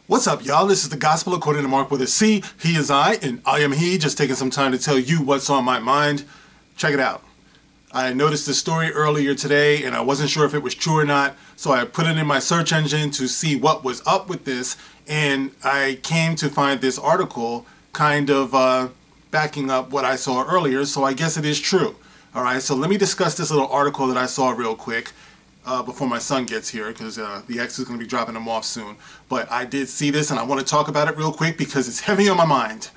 What's up, y'all? This is the Gospel according to Mark with a C. He is I, and I am he. Just taking some time to tell you what's on my mind. Check it out. I noticed this story earlier today, and I wasn't sure if it was true or not, so I put it in my search engine to see what was up with this, and I came to find this article kind of backing up what I saw earlier, so I guess it is true. Alright, so let me discuss this little article that I saw real quick. Before my son gets here, because the ex is going to be dropping him off soon. But I did see this and I want to talk about it real quick because it's heavy on my mind.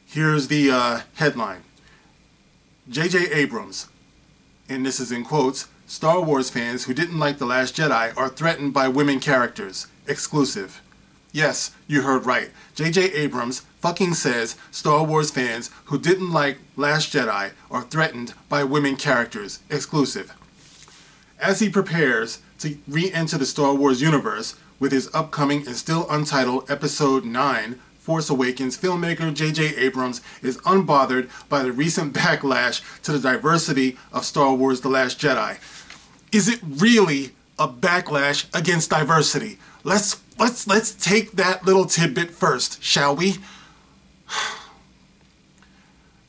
Here's the headline. J.J. Abrams, and this is in quotes, Star Wars fans who didn't like The Last Jedi are threatened by women characters. Exclusive. Yes, you heard right. J.J. Abrams fucking says Star Wars fans who didn't like Last Jedi are threatened by women characters. Exclusive. As he prepares to re-enter the Star Wars universe with his upcoming and still untitled Episode 9, Force Awakens, filmmaker J.J. Abrams is unbothered by the recent backlash to the diversity of Star Wars The Last Jedi. Is it really a backlash against diversity? Let's take that little tidbit first, shall we?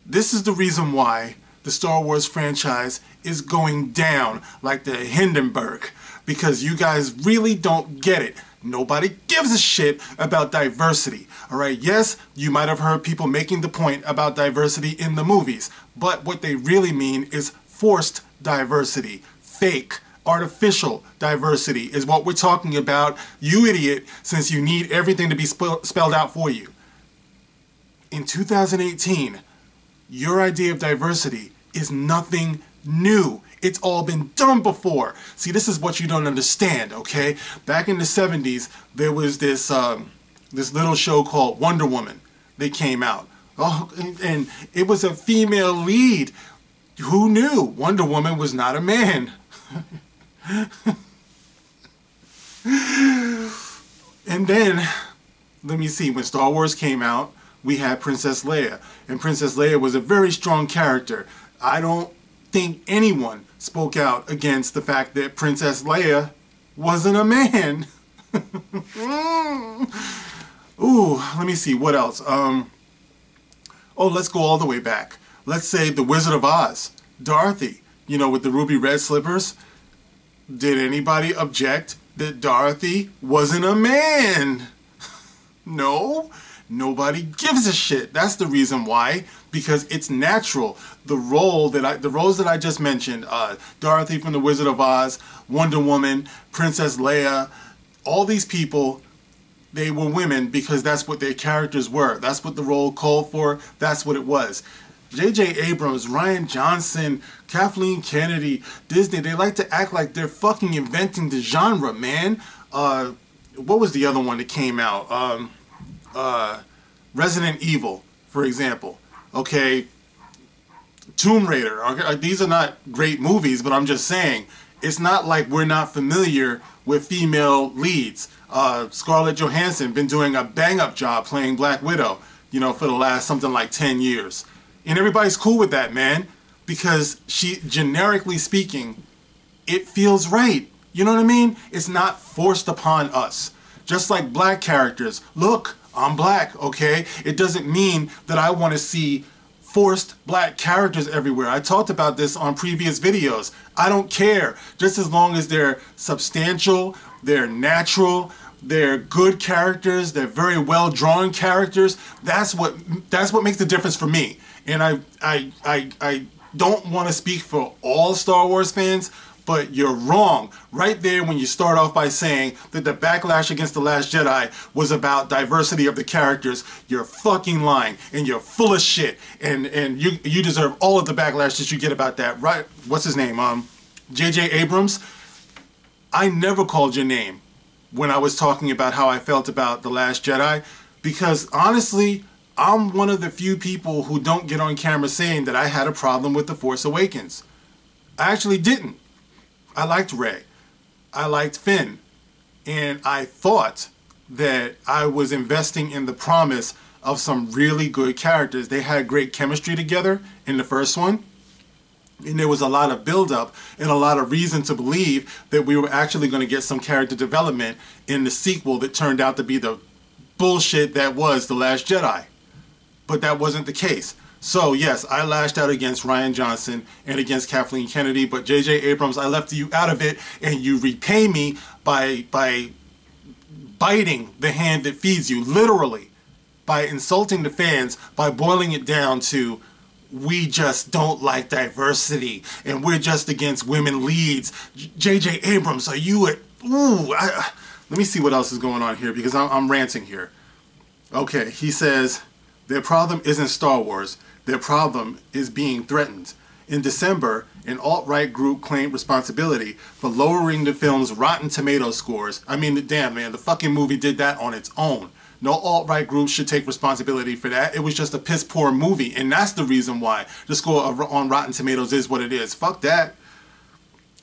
This is the reason why the Star Wars franchise is going down like the Hindenburg, because you guys really don't get it. Nobody gives a shit about diversity. Alright, yes, you might have heard people making the point about diversity in the movies, but what they really mean is forced diversity. Fake, artificial diversity is what we're talking about, you idiot, since you need everything to be spelled out for you. In 2018, your idea of diversity is nothing new. It's all been done before. See, this is what you don't understand, okay? Back in the 70s, there was this little show called Wonder Woman that came out. Oh, and it was a female lead. Who knew Wonder Woman was not a man? And then, let me see, when Star Wars came out, we had Princess Leia. And Princess Leia was a very strong character. I don't think anyone spoke out against the fact that Princess Leia wasn't a man. Ooh, let me see, what else? Oh, let's go all the way back. Let's say The Wizard of Oz, Dorothy, you know, with the ruby red slippers. Did anybody object that Dorothy wasn't a man? No, nobody gives a shit. That's the reason why, because it's natural. The roles that I just mentioned, Dorothy from The Wizard of Oz, Wonder Woman, Princess Leia, all these people, they were women because that's what their characters were. That's what the role called for. That's what it was. J.J. Abrams, Rian Johnson, Kathleen Kennedy, Disney, they like to act like they're fucking inventing the genre, man. What was the other one that came out? Resident Evil, for example. Okay, Tomb Raider. Okay, these are not great movies, but I'm just saying, it's not like we're not familiar with female leads. Scarlett Johansson been doing a bang-up job playing Black Widow, you know, for the last something like 10 years. And everybody's cool with that, man, because she, generically speaking, it feels right. You know what I mean? It's not forced upon us. Just like black characters. Look, I'm black, okay? It doesn't mean that I want to see forced black characters everywhere. I talked about this on previous videos. I don't care. Just as long as they're substantial, they're natural, they're good characters, they're very well drawn characters. That's what makes the difference for me. And I don't want to speak for all Star Wars fans, but you're wrong right there when you start off by saying that the backlash against The Last Jedi was about diversity of the characters. You're fucking lying, and you're full of shit, and you deserve all of the backlash that you get about that. Right? What's his name? J.J. Abrams. I never called your name when I was talking about how I felt about The Last Jedi, because honestly, I'm one of the few people who don't get on camera saying that I had a problem with The Force Awakens. I actually didn't. I liked Rey. I liked Finn. And I thought that I was investing in the promise of some really good characters. They had great chemistry together in the first one. And there was a lot of buildup and a lot of reason to believe that we were actually going to get some character development in the sequel that turned out to be the bullshit that was The Last Jedi. But that wasn't the case. So yes, I lashed out against Rian Johnson and against Kathleen Kennedy, but J.J. Abrams, I left you out of it, and you repay me by biting the hand that feeds you, literally, by insulting the fans, by boiling it down to, we just don't like diversity, and we're just against women leads. J.J. Abrams, are you a... Ooh, let me see what else is going on here, because I'm ranting here. Okay, he says, their problem isn't Star Wars. Their problem is being threatened. In December, an alt-right group claimed responsibility for lowering the film's Rotten Tomatoes scores. I mean, damn, man, the fucking movie did that on its own. No alt-right group should take responsibility for that. It was just a piss-poor movie, and that's the reason why the score on Rotten Tomatoes is what it is. Fuck that.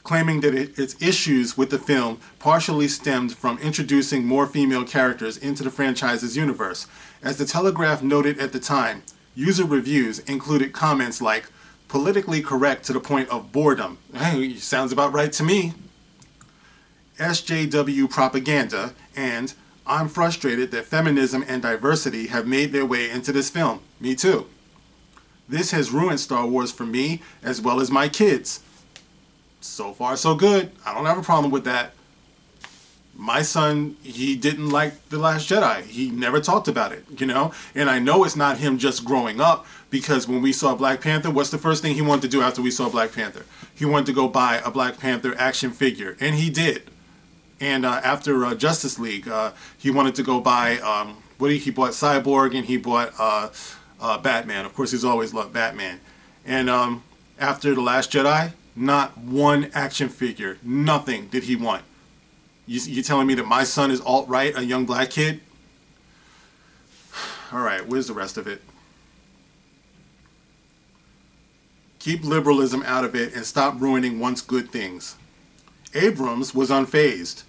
Claiming that its issues with the film partially stemmed from introducing more female characters into the franchise's universe. As The Telegraph noted at the time, user reviews included comments like, politically correct to the point of boredom. Hey, sounds about right to me. SJW propaganda and I'm frustrated that feminism and diversity have made their way into this film. Me too. This has ruined Star Wars for me as well as my kids. So far so good. I don't have a problem with that. My son, he didn't like The Last Jedi. He never talked about it, you know? And I know it's not him just growing up, because when we saw Black Panther, what's the first thing he wanted to do after we saw Black Panther? He wanted to go buy a Black Panther action figure, and he did. And after Justice League, he wanted to go buy, he bought Cyborg, and he bought Batman. Of course, he's always loved Batman. And after The Last Jedi, not one action figure, nothing did he want. You telling me that my son is alt-right, a young black kid? Alright, where's the rest of it? Keep liberalism out of it and stop ruining once good things. Abrams was unfazed.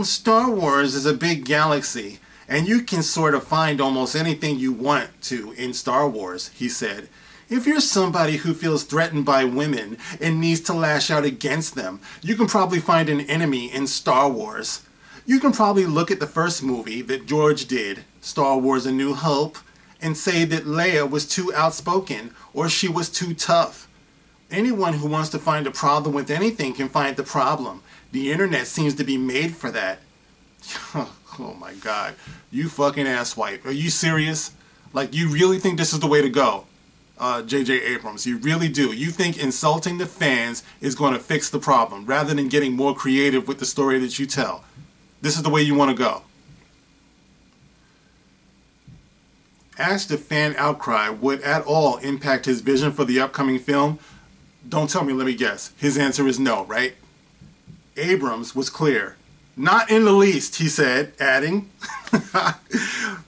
Star Wars is a big galaxy, and you can sort of find almost anything you want to in Star Wars, he said. If you're somebody who feels threatened by women and needs to lash out against them, you can probably find an enemy in Star Wars. You can probably look at the first movie that George did, Star Wars A New Hope, and say that Leia was too outspoken or she was too tough. Anyone who wants to find a problem with anything can find the problem. The internet seems to be made for that. Oh my God. You fucking asswipe. Are you serious? Like, you really think this is the way to go? J.J. Abrams, you really do. You think insulting the fans is going to fix the problem rather than getting more creative with the story that you tell. This is the way you want to go. Asked if fan outcry would at all impact his vision for the upcoming film, don't tell me, let me guess. His answer is no, right? Abrams was clear. Not in the least, he said, adding,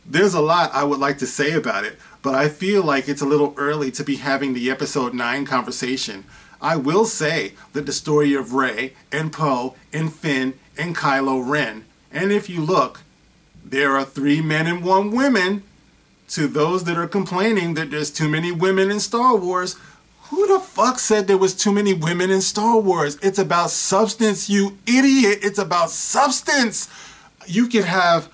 there's a lot I would like to say about it, but I feel like it's a little early to be having the episode 9 conversation. I will say that the story of Rey and Poe and Finn and Kylo Ren, and if you look, there are 3 men and 1 woman. To those that are complaining that there's too many women in Star Wars, who the fuck said there was too many women in Star Wars? It's about substance, you idiot. It's about substance. You could have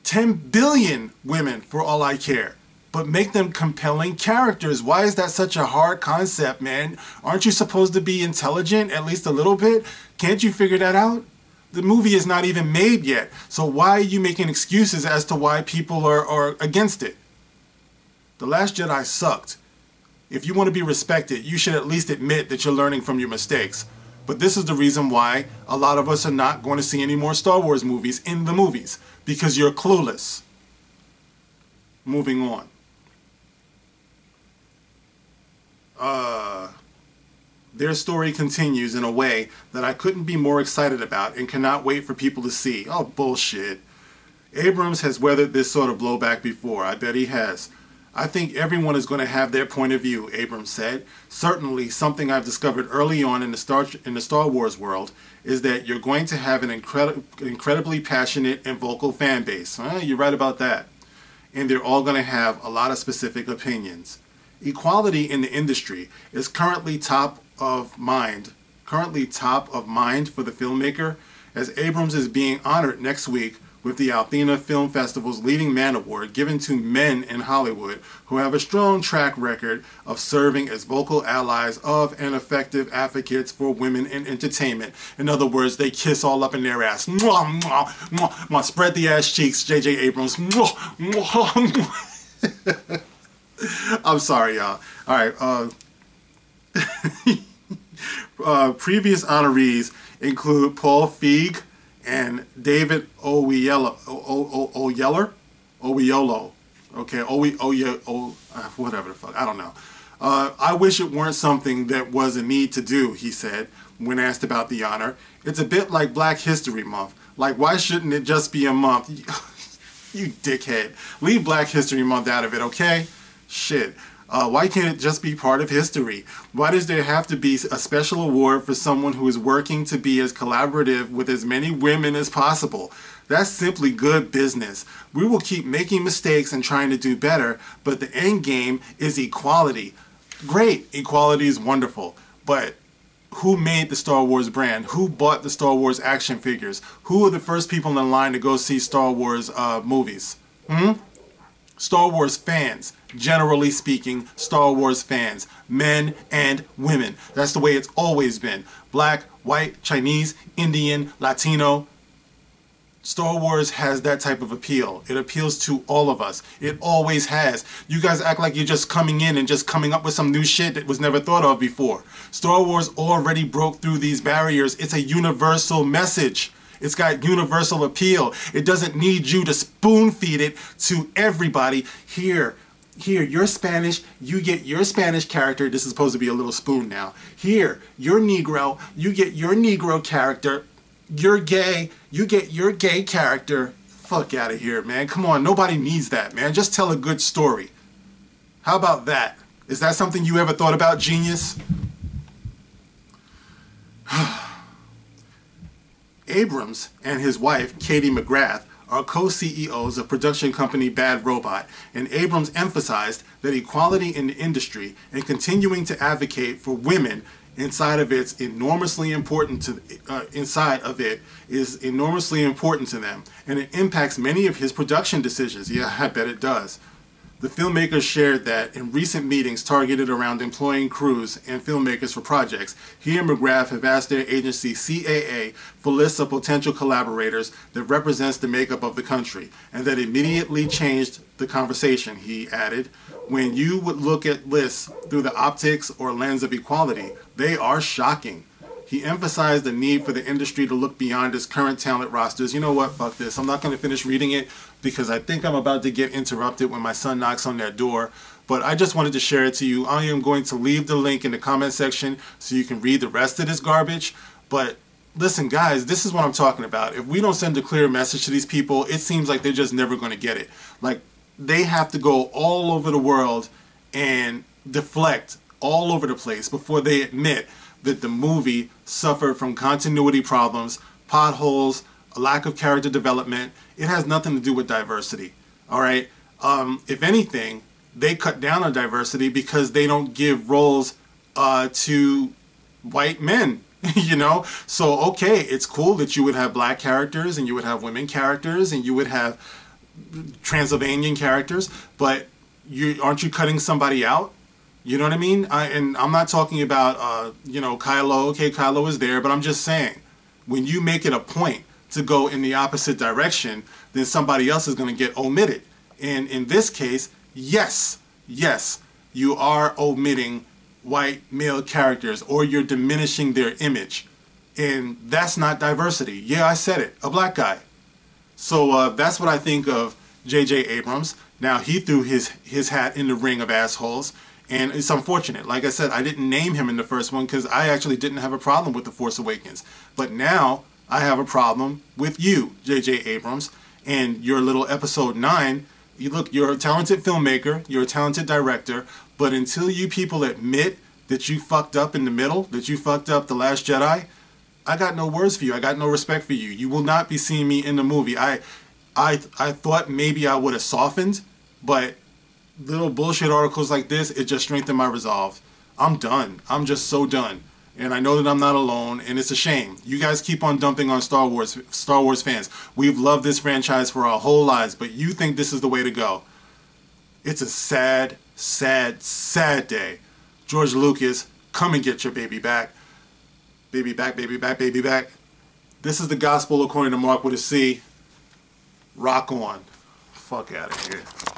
10 billion women for all I care, but make them compelling characters. Why is that such a hard concept, man? Aren't you supposed to be intelligent at least a little bit? Can't you figure that out? The movie is not even made yet, so why are you making excuses as to why people are against it? The Last Jedi sucked. If you want to be respected, you should at least admit that you're learning from your mistakes. But this is the reason why a lot of us are not going to see any more Star Wars movies in the movies, because you're clueless. Moving on. Their story continues in a way that I couldn't be more excited about and cannot wait for people to see. Oh, bullshit. Abrams has weathered this sort of blowback before. I bet he has. I think everyone is going to have their point of view, Abrams said. Certainly, something I've discovered early on in the Star Wars world is that you're going to have an incredibly passionate and vocal fan base. You're right about that. And they're all going to have a lot of specific opinions. Equality in the industry is currently top of mind for the filmmaker, as Abrams is being honored next week with the Althena Film Festival's Leading Man Award, given to men in Hollywood who have a strong track record of serving as vocal allies of and effective advocates for women in entertainment. In other words, they kiss all up in their ass. Mwah, mwah, mwah, mwah. Spread the ass cheeks, J.J. Abrams. Mwah, mwah, mwah. I'm sorry, y'all. All right. Previous honorees include Paul Feig and David Oyelowo. Okay, whatever the fuck. I don't know. I wish it weren't something that was a need to do, he said, when asked about the honor. It's a bit like Black History Month. Like, why shouldn't it just be a month? You dickhead. Leave Black History Month out of it, okay? Shit. Why can't it just be part of history? Why does there have to be a special award for someone who is working to be as collaborative with as many women as possible? That's simply good business. We will keep making mistakes and trying to do better, but the end game is equality. Great, equality is wonderful, but who made the Star Wars brand? Who bought the Star Wars action figures? Who are the first people in line to go see Star Wars movies? Star Wars fans, generally speaking, Star Wars fans, men and women. That's the way it's always been. Black, white, Chinese, Indian, Latino. Star Wars has that type of appeal. It appeals to all of us. It always has. You guys act like you're just coming in and just coming up with some new shit that was never thought of before. Star Wars already broke through these barriers. It's a universal message. It's got universal appeal. It doesn't need you to spoon feed it to everybody. Here, you're Spanish, you get your Spanish character. This is supposed to be a little spoon now. Here, you're Negro, you get your Negro character. You're gay, you get your gay character. Fuck out of here, man. Come on, nobody needs that, man. Just tell a good story. How about that? Is that something you ever thought about, genius? Abrams and his wife, Katie McGrath, are co-CEOs of production company Bad Robot, and Abrams emphasized that equality in the industry and continuing to advocate for women inside of it is enormously important to them, and it impacts many of his production decisions. Yeah, I bet it does. The filmmakers shared that in recent meetings targeted around employing crews and filmmakers for projects, he and McGrath have asked their agency CAA for lists of potential collaborators that represents the makeup of the country, and that immediately changed the conversation, he added. When you would look at lists through the optics or lens of equality, they are shocking. He emphasized the need for the industry to look beyond its current talent rosters. You know what? Fuck this. I'm not going to finish reading it because I think I'm about to get interrupted when my son knocks on their door. But I just wanted to share it to you. I am going to leave the link in the comment section so you can read the rest of this garbage. But listen, guys, this is what I'm talking about. If we don't send a clear message to these people, it seems like they're just never going to get it. Like, they have to go all over the world and deflect all over the place before they admit that the movie suffered from continuity problems, potholes, a lack of character development. It has nothing to do with diversity, all right? If anything, they cut down on diversity because they don't give roles to white men, you know? So, okay, it's cool that you would have black characters and you would have women characters and you would have Transylvanian characters, but aren't you cutting somebody out? You know what I mean? And I'm not talking about, you know, Kylo. Okay, Kylo is there, but I'm just saying, when you make it a point to go in the opposite direction, then somebody else is going to get omitted. And in this case, yes, you are omitting white male characters, or you're diminishing their image. And that's not diversity. Yeah, I said it, a black guy. So that's what I think of J.J. Abrams. Now, he threw his hat in the ring of assholes. And it's unfortunate. Like I said, I didn't name him in the first one because I actually didn't have a problem with The Force Awakens. But now I have a problem with you, J.J. Abrams, and your little episode 9. You're a talented filmmaker, you're a talented director, but until you people admit that you fucked up in the middle, that you fucked up The Last Jedi, I got no words for you. I got no respect for you. You will not be seeing me in the movie. I thought maybe I would have softened, but little bullshit articles like this, it just strengthened my resolve. I'm done. I'm just so done. And I know that I'm not alone, and it's a shame. You guys keep on dumping on Star Wars fans. We've loved this franchise for our whole lives, but you think this is the way to go. It's a sad, sad, sad day. George Lucas, come and get your baby back. Baby back, baby back, baby back. This is the gospel according to Mark with a C. Rock on. Fuck out of here.